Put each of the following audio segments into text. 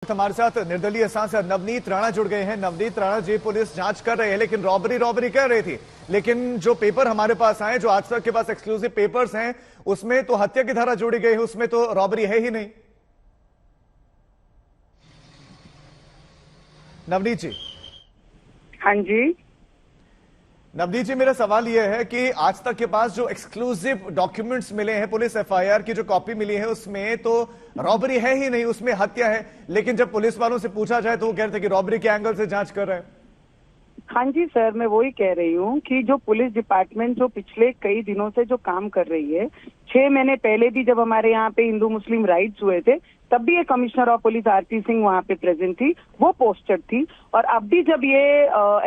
हमारे साथ निर्दलीय सांसद नवनीत राणा जुड़ गए हैं। नवनीत राणा जी, पुलिस जांच कर रही है लेकिन रॉबरी कह रही थी, लेकिन जो पेपर हमारे पास आए, जो आज तक के पास एक्सक्लूसिव पेपर्स हैं, उसमें तो हत्या की धारा जोड़ी गई है, उसमें तो रॉबरी है ही नहीं। नवनीत जी। हाँ जी। नवनीत जी, मेरा सवाल यह है कि आज तक के पास जो एक्सक्लूसिव डॉक्यूमेंट्स मिले हैं, पुलिस एफआईआर की जो कॉपी मिली है, उसमें तो रॉबरी है ही नहीं, उसमें हत्या है। लेकिन जब पुलिस वालों से पूछा जाए तो वो कहते हैं कि रॉबरी के एंगल से जांच कर रहे हैं। हाँ जी सर, मैं वही कह रही हूँ कि जो पुलिस डिपार्टमेंट जो पिछले कई दिनों से जो काम कर रही है, 6 महीने पहले भी जब हमारे यहाँ पे हिंदू मुस्लिम राइट्स हुए थे, तब भी ये कमिश्नर ऑफ पुलिस आरती सिंह वहाँ पे प्रेजेंट थी, वो पोस्टेड थी। और अब भी जब ये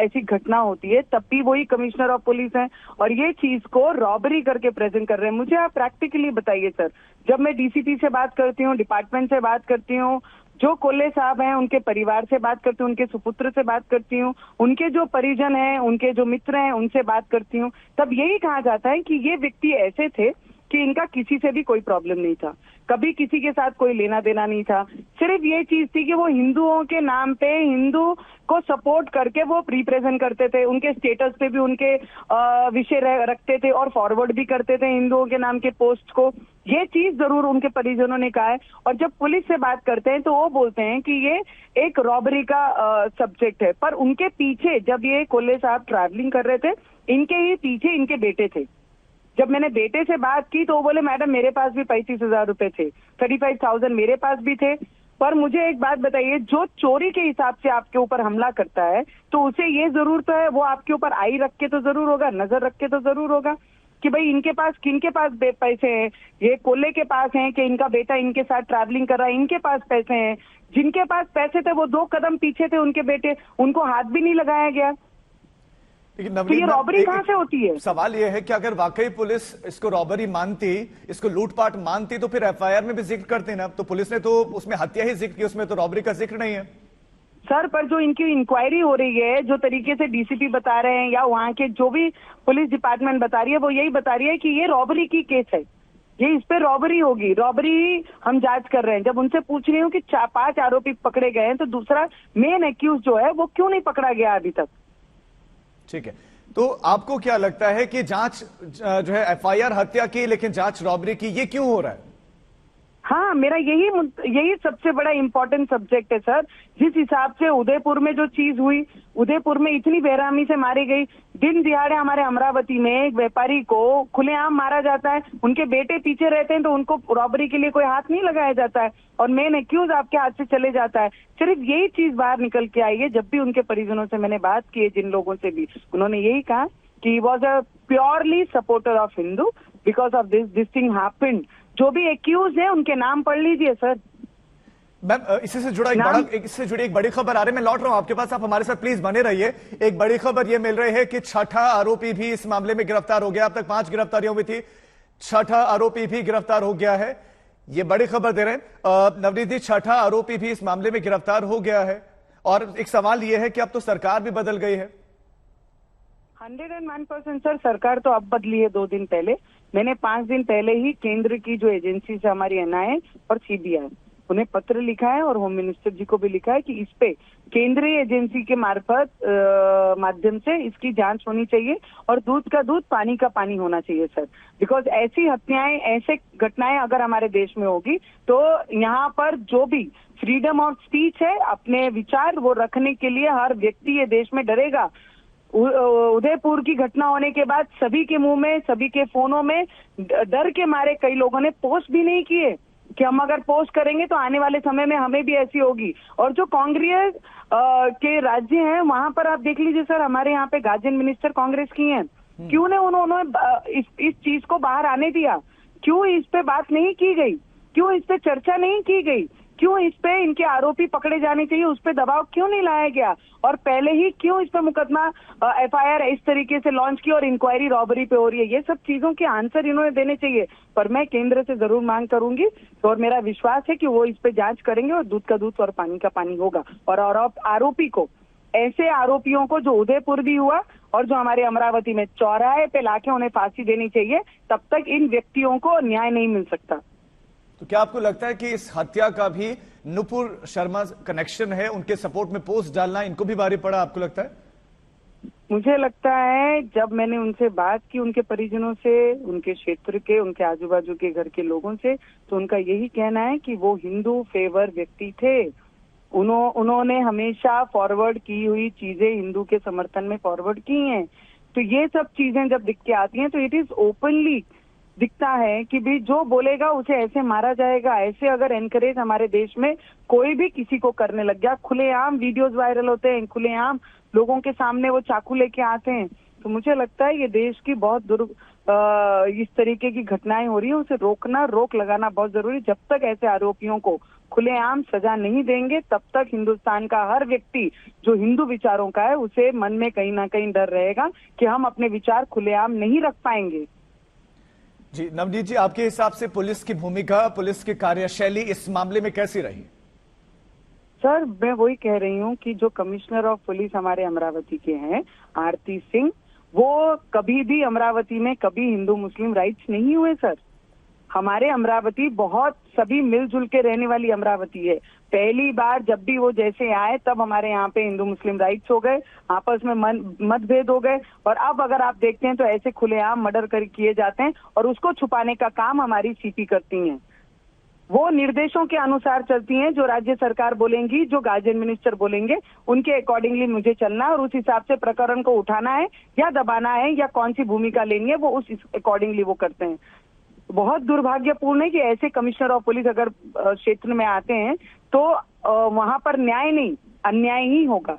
ऐसी घटना होती है, तब भी वही कमिश्नर ऑफ पुलिस है और ये चीज को रॉबरी करके प्रेजेंट कर रहे हैं। मुझे आप प्रैक्टिकली बताइए सर, जब मैं डीसीपी से बात करती हूँ, डिपार्टमेंट से बात करती हूँ, जो कोल्हे साहब हैं उनके परिवार से बात करती हूँ, उनके सुपुत्र से बात करती हूँ, उनके जो परिजन हैं, उनके जो मित्र हैं, उनसे बात करती हूँ, तब यही कहा जाता है कि ये व्यक्ति ऐसे थे कि इनका किसी से भी कोई प्रॉब्लम नहीं था, कभी किसी के साथ कोई लेना देना नहीं था। सिर्फ ये चीज थी कि वो हिंदुओं के नाम पे हिंदू को सपोर्ट करके वो रिप्रेजेंट करते थे, उनके स्टेटस पे भी उनके विषय रखते थे और फॉरवर्ड भी करते थे हिंदुओं के नाम के पोस्ट को। ये चीज जरूर उनके परिजनों ने कहा है। और जब पुलिस से बात करते हैं तो वो बोलते हैं कि ये एक रॉबरी का सब्जेक्ट है, पर उनके पीछे जब ये कोल्हे साहब ट्रैवलिंग कर रहे थे, इनके ही पीछे इनके बेटे थे। जब मैंने बेटे से बात की तो वो बोले मैडम मेरे पास भी 35,000 रुपए थे, 35,000 मेरे पास भी थे। पर मुझे एक बात बताइए, जो चोरी के हिसाब से आपके ऊपर हमला करता है तो उसे ये जरूर तो है, वो आपके ऊपर आई रख के तो जरूर होगा, नजर रख के तो जरूर होगा कि भाई इनके पास किनके पास पैसे हैं। ये कोल्हे के पास हैं कि इनका बेटा इनके साथ ट्रैवलिंग कर रहा है, इनके पास पैसे हैं। जिनके पास पैसे थे वो 2 कदम पीछे थे, उनके बेटे, उनको हाथ भी नहीं लगाया गया। तो ये रॉबरी कहां से होती है? सवाल यह है कि अगर वाकई पुलिस इसको रॉबरी मानती, इसको लूटपाट मानती, तो फिर एफआईआर में भी जिक्र करती ना। तो पुलिस ने तो उसमें हत्या ही जिक्र की, उसमें तो रॉबरी का जिक्र नहीं है। सर, पर जो इनकी इंक्वायरी हो रही है, जो तरीके से डीसीपी बता रहे हैं या वहाँ के जो भी पुलिस डिपार्टमेंट बता रही है, वो यही बता रही है कि ये रॉबरी की केस है, ये इस पे रॉबरी होगी, रॉबरी हम जांच कर रहे हैं। जब उनसे पूछ रही हूँ कि 5 आरोपी पकड़े गए हैं, तो दूसरा मेन एक्यूज जो है वो क्यों नहीं पकड़ा गया अभी तक? ठीक है, तो आपको क्या लगता है कि जांच जो है एफआईआर हत्या की, लेकिन जांच रॉबरी की, ये क्यों हो रहा है? हाँ, मेरा यही सबसे बड़ा इम्पोर्टेंट सब्जेक्ट है सर। जिस हिसाब से उदयपुर में जो चीज हुई, उदयपुर में इतनी बेरहमी से मारी गई, दिन दिहाड़े हमारे अमरावती में एक व्यापारी को खुलेआम मारा जाता है, उनके बेटे पीछे रहते हैं तो उनको रॉबरी के लिए कोई हाथ नहीं लगाया जाता है और मेन एक्यूज आपके हाथ से चले जाता है। सिर्फ यही चीज बाहर निकल के आई है। जब भी उनके परिजनों से मैंने बात की है, जिन लोगों से भी, उन्होंने यही कहा कि he was a purely supporter of Hindu because of this thing happened. जो भी एक्यूज है उनके नाम पढ़ लीजिए सर। मैम, इससे जुड़ी एक बड़ी खबर आ रही है, मैं लौट रहा हूं आपके पास, आप हमारे साथ प्लीज बने रहिए। एक बड़ी खबर यह मिल रही है कि 6ठा आरोपी भी इस मामले में गिरफ्तार हो गया। अब तक 5 गिरफ्तारियां हुई थी, 6ठा आरोपी भी गिरफ्तार हो गया है। ये बड़ी खबर दे रहे हैं नवनीत जी, 6ठा आरोपी भी इस मामले में गिरफ्तार हो गया है। और एक सवाल यह है कि अब तो सरकार भी बदल गई है। 101% सर, सरकार तो अब बदली है। 2 दिन पहले मैंने 5 दिन पहले ही केंद्र की जो एजेंसी है हमारी एनआईए और सीबीआई, उन्हें पत्र लिखा है और होम मिनिस्टर जी को भी लिखा है कि इस पे केंद्रीय एजेंसी के माध्यम से इसकी जांच होनी चाहिए और दूध का दूध पानी का पानी होना चाहिए सर। बिकॉज ऐसी हत्याएं, ऐसे घटनाएं अगर हमारे देश में होगी तो यहाँ पर जो भी फ्रीडम ऑफ स्पीच है, अपने विचार वो रखने के लिए हर व्यक्ति ये देश में डरेगा। उदयपुर की घटना होने के बाद सभी के मुंह में, सभी के फोनों में डर के मारे कई लोगों ने पोस्ट भी नहीं किए कि हम अगर पोस्ट करेंगे तो आने वाले समय में हमें भी ऐसी होगी। और जो कांग्रेस के राज्य हैं वहां पर आप देख लीजिए सर, हमारे यहाँ पे गार्जियन मिनिस्टर कांग्रेस की हैं, क्यों ने उन्होंने इस चीज को बाहर आने दिया? क्यों इस पे बात नहीं की गई? क्यों इस पे चर्चा नहीं की गई? क्यों इस पे इनके आरोपी पकड़े जाने चाहिए, उस पे दबाव क्यों नहीं लाया गया? और पहले ही क्यों इस पे मुकदमा एफआईआर इस तरीके से लॉन्च की और इंक्वायरी रॉबरी पे हो रही है? ये सब चीजों के आंसर इन्होंने देने चाहिए। पर मैं केंद्र से जरूर मांग करूंगी और मेरा विश्वास है कि वो इस पे जांच करेंगे और दूध का दूध और पानी का पानी होगा। और आरोपी को, ऐसे आरोपियों को, जो उदयपुर भी हुआ और जो हमारे अमरावती में चौराहे पे लाके उन्हें फांसी देनी चाहिए। तब तक इन व्यक्तियों को न्याय नहीं मिल सकता। तो क्या आपको लगता है कि इस हत्या का भी नुपुर शर्मा कनेक्शन है, उनके सपोर्ट में पोस्ट डालना इनको भी भारी पड़ा, आपको लगता है? मुझे लगता है जब मैंने उनसे बात की, उनके परिजनों से, उनके क्षेत्र के, उनके आजू बाजू के घर के लोगों से, तो उनका यही कहना है कि वो हिंदू फेवर व्यक्ति थे। उन्होंने हमेशा फॉरवर्ड की हुई चीजें हिंदू के समर्थन में फॉरवर्ड की हैं। तो ये सब चीजें जब दिख के आती हैं तो इट इज ओपनली दिखता है कि भी जो बोलेगा उसे ऐसे मारा जाएगा। ऐसे अगर एनकरेज हमारे देश में कोई भी किसी को करने लग गया, खुलेआम वीडियोस वायरल होते हैं, खुलेआम लोगों के सामने वो चाकू लेके आते हैं, तो मुझे लगता है ये देश की बहुत इस तरीके की घटनाएं हो रही है, उसे रोक लगाना बहुत जरूरी। जब तक ऐसे आरोपियों को खुलेआम सजा नहीं देंगे तब तक हिंदुस्तान का हर व्यक्ति जो हिंदू विचारों का है उसे मन में कहीं ना कहीं डर रहेगा कि हम अपने विचार खुलेआम नहीं रख पाएंगे। जी नवनीत जी, आपके हिसाब से पुलिस की भूमिका, पुलिस की कार्यशैली इस मामले में कैसी रही? सर मैं वही कह रही हूँ कि जो कमिश्नर ऑफ पुलिस हमारे अमरावती के हैं, आरती सिंह, वो कभी भी अमरावती में कभी हिंदू मुस्लिम राइट्स नहीं हुए सर। हमारे अमरावती बहुत सभी मिलजुल के रहने वाली अमरावती है। पहली बार जब भी वो जैसे आए तब हमारे यहाँ पे हिंदू मुस्लिम राइट्स हो गए, आपस में मतभेद हो गए, और अब अगर आप देखते हैं तो ऐसे खुलेआम मर्डर किए जाते हैं और उसको छुपाने का काम हमारी सीपी करती हैं। वो निर्देशों के अनुसार चलती हैं, जो राज्य सरकार बोलेंगी, जो गार्जियन मिनिस्टर बोलेंगे, उनके अकॉर्डिंगली मुझे चलना और उस हिसाब से प्रकरण को उठाना है या दबाना है या कौन सी भूमिका लेनी है, वो उस अकॉर्डिंगली वो करते हैं। बहुत दुर्भाग्यपूर्ण है कि ऐसे कमिश्नर ऑफ पुलिस अगर क्षेत्र में आते हैं तो वहां पर न्याय नहीं, अन्याय ही होगा।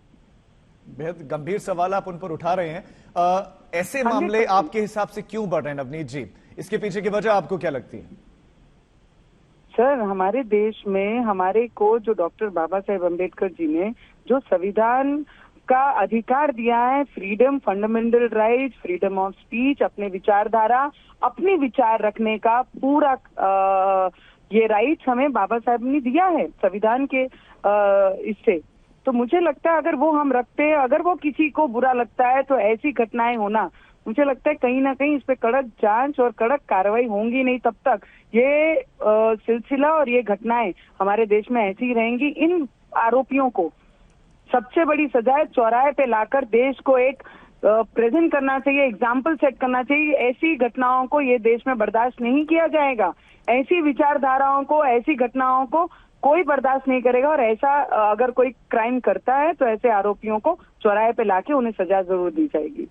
बेहद गंभीर सवाल आप उन पर उठा रहे हैं। ऐसे मामले आपके हिसाब से क्यों बढ़ रहे हैं नवनीत जी? इसके पीछे की वजह आपको क्या लगती है? सर हमारे देश में हमारे को जो डॉक्टर बाबा साहेब अम्बेडकर जी ने जो संविधान का अधिकार दिया है, freedom, fundamental right, freedom of speech, अपने विचारधारा, अपने विचार रखने का पूरा ये राइट्स हमें बाबा साहब ने दिया है संविधान के इससे। तो मुझे लगता है अगर वो हम रखते हैं, अगर वो किसी को बुरा लगता है तो ऐसी घटनाएं होना, मुझे लगता है कहीं ना कहीं इस पे कड़क जांच और कड़क कार्रवाई होंगी नहीं तब तक ये सिलसिला और ये घटनाएं हमारे देश में ऐसी ही रहेंगी। इन आरोपियों को सबसे बड़ी सजा है चौराहे पे लाकर देश को एक प्रेजेंट करना चाहिए, एग्जाम्पल सेट करना चाहिए। ऐसी घटनाओं को ये देश में बर्दाश्त नहीं किया जाएगा। ऐसी विचारधाराओं को, ऐसी घटनाओं को कोई बर्दाश्त नहीं करेगा, और ऐसा अगर कोई क्राइम करता है तो ऐसे आरोपियों को चौराहे पे लाके उन्हें सजा जरूर दी जाएगी।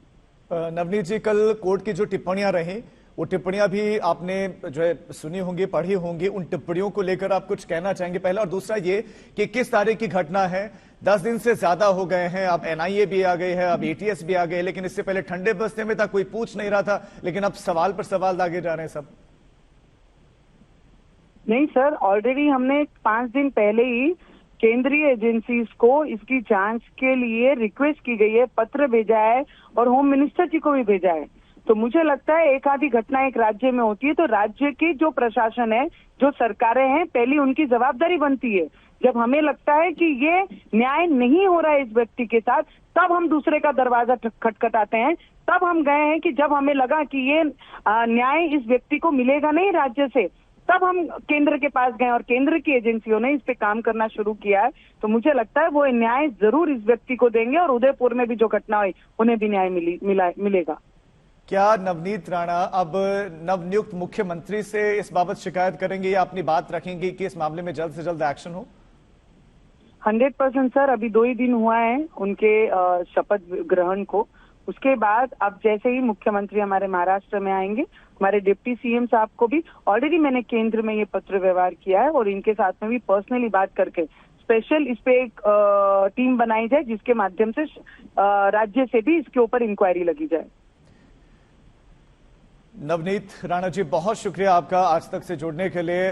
नवनीत जी, कल कोर्ट की जो टिप्पणियां रही, वो टिप्पणियां भी आपने जो है सुनी होंगी, पढ़ी होंगी। उन टिप्पणियों को लेकर आप कुछ कहना चाहेंगे पहला? और दूसरा ये कि किस तारीख की घटना है, 10 दिन से ज्यादा हो गए हैं, अब एनआईए भी आ गई है, अब एटीएस भी आ गए, लेकिन इससे पहले ठंडे बस्ते में था, कोई पूछ नहीं रहा था, लेकिन अब सवाल पर सवाल दागे जा रहे हैं सब। नहीं सर, ऑलरेडी हमने 5 दिन पहले ही केंद्रीय एजेंसीज को इसकी जांच के लिए रिक्वेस्ट की गई है, पत्र भेजा है और होम मिनिस्टर जी को भी भेजा है। तो मुझे लगता है एक आधी घटना एक राज्य में होती है तो राज्य की जो प्रशासन है, जो सरकारें हैं, पहली उनकी जवाबदारी बनती है। जब हमें लगता है कि ये न्याय नहीं हो रहा है इस व्यक्ति के साथ, तब हम दूसरे का दरवाजा खटखटाते हैं। तब हम गए हैं कि जब हमें लगा कि ये न्याय इस व्यक्ति को मिलेगा नहीं राज्य से, तब हम केंद्र के पास गए और केंद्र की एजेंसियों ने इस पे काम करना शुरू किया है। तो मुझे लगता है वो न्याय जरूर इस व्यक्ति को देंगे और उदयपुर में भी जो घटना हुई उन्हें भी न्याय मिलेगा। क्या नवनीत राणा अब नवनियुक्त मुख्यमंत्री से इस बाबत शिकायत करेंगे या अपनी बात रखेंगे कि इस मामले में जल्द से जल्द एक्शन हो? 100% सर, अभी 2 ही दिन हुआ है उनके शपथ ग्रहण को। उसके बाद अब जैसे ही मुख्यमंत्री हमारे महाराष्ट्र में आएंगे, हमारे डिप्टी सीएम साहब को भी ऑलरेडी मैंने केंद्र में ये पत्र व्यवहार किया है और इनके साथ में भी पर्सनली बात करके स्पेशल इस पे एक टीम बनाई जाए जिसके माध्यम से राज्य से भी इसके ऊपर इंक्वायरी लगी जाए। नवनीत राणा जी, बहुत शुक्रिया आपका आज तक से जुड़ने के लिए।